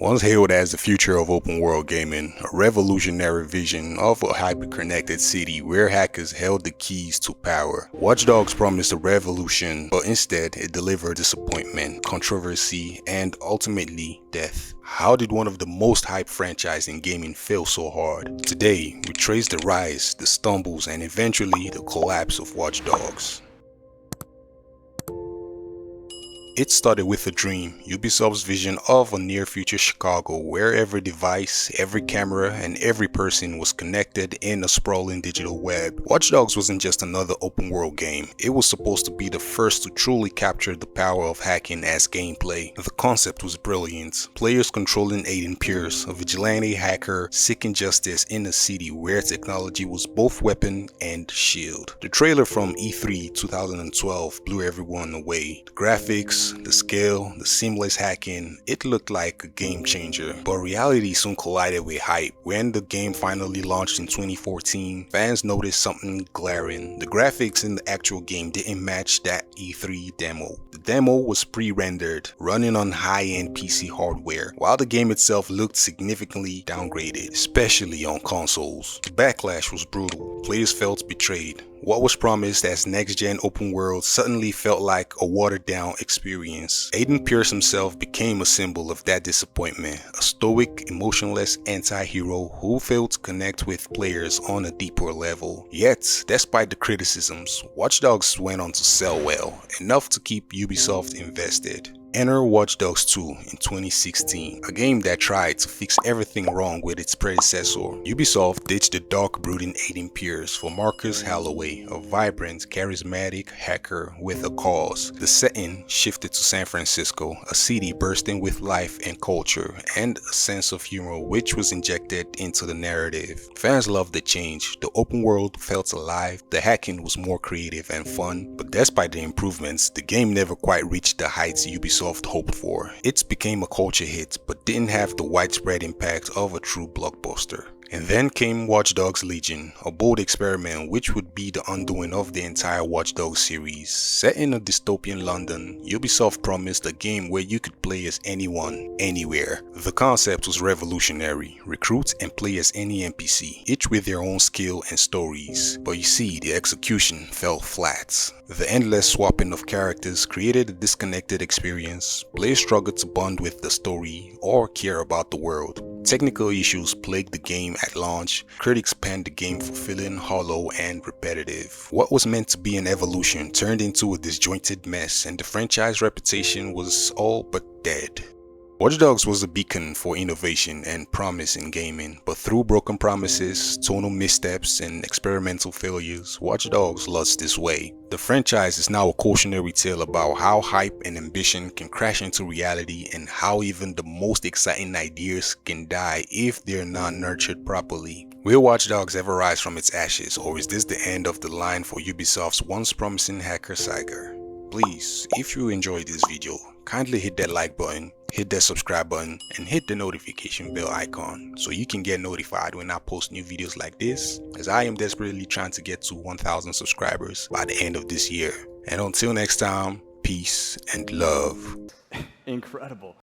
Once hailed as the future of open world gaming, a revolutionary vision of a hyper-connected city where hackers held the keys to power, Watch Dogs promised a revolution, but instead it delivered disappointment, controversy, and ultimately death. How did one of the most hyped franchises in gaming fail so hard? Today, we trace the rise, the stumbles, and eventually the collapse of Watch Dogs. It started with a dream, Ubisoft's vision of a near-future Chicago where every device, every camera, and every person was connected in a sprawling digital web. Watch Dogs wasn't just another open-world game, it was supposed to be the first to truly capture the power of hacking as gameplay. The concept was brilliant, players controlling Aiden Pierce, a vigilante hacker seeking justice in a city where technology was both weapon and shield. The trailer from E3 2012 blew everyone away. The graphics, the scale, the seamless hacking, it looked like a game changer. But reality soon collided with hype. When the game finally launched in 2014, fans noticed something glaring. The graphics in the actual game didn't match that E3 demo. The demo was pre-rendered, running on high-end PC hardware, while the game itself looked significantly downgraded, especially on consoles. The backlash was brutal. Players felt betrayed. What was promised as next-gen open world suddenly felt like a watered-down experience. Aiden Pierce himself became a symbol of that disappointment, a stoic, emotionless anti-hero who failed to connect with players on a deeper level. Yet, despite the criticisms, Watch Dogs went on to sell well, enough to keep Ubisoft invested. Enter Watch Dogs 2 in 2016, a game that tried to fix everything wrong with its predecessor. Ubisoft ditched the dark brooding Aiden Pierce for Marcus Holloway, a vibrant, charismatic hacker with a cause. The setting shifted to San Francisco, a city bursting with life and culture, and a sense of humor which was injected into the narrative. Fans loved the change, the open world felt alive, the hacking was more creative and fun, but despite the improvements, the game never quite reached the heights Ubisoft hoped for. It became a culture hit, but didn't have the widespread impact of a true blockbuster. And then came Watch Dogs Legion, a bold experiment which would be the undoing of the entire Watch Dogs series. Set in a dystopian London, Ubisoft promised a game where you could play as anyone, anywhere. The concept was revolutionary, recruit and play as any NPC, each with their own skill and stories. But you see, the execution fell flat. The endless swapping of characters created a disconnected experience. Players struggled to bond with the story or care about the world. Technical issues plagued the game at launch. Critics panned the game for feeling hollow and repetitive. What was meant to be an evolution turned into a disjointed mess, and the franchise reputation was all but dead. Watch Dogs was a beacon for innovation and promise in gaming, but through broken promises, tonal missteps, and experimental failures, Watch Dogs lost its way. The franchise is now a cautionary tale about how hype and ambition can crash into reality and how even the most exciting ideas can die if they're not nurtured properly. Will Watch Dogs ever rise from its ashes, or is this the end of the line for Ubisoft's once promising hacker saga? Please, if you enjoyed this video, kindly hit that like button, hit that subscribe button, and hit the notification bell icon so you can get notified when I post new videos like this, as I am desperately trying to get to 1,000 subscribers by the end of this year. And until next time, peace and love. Incredible.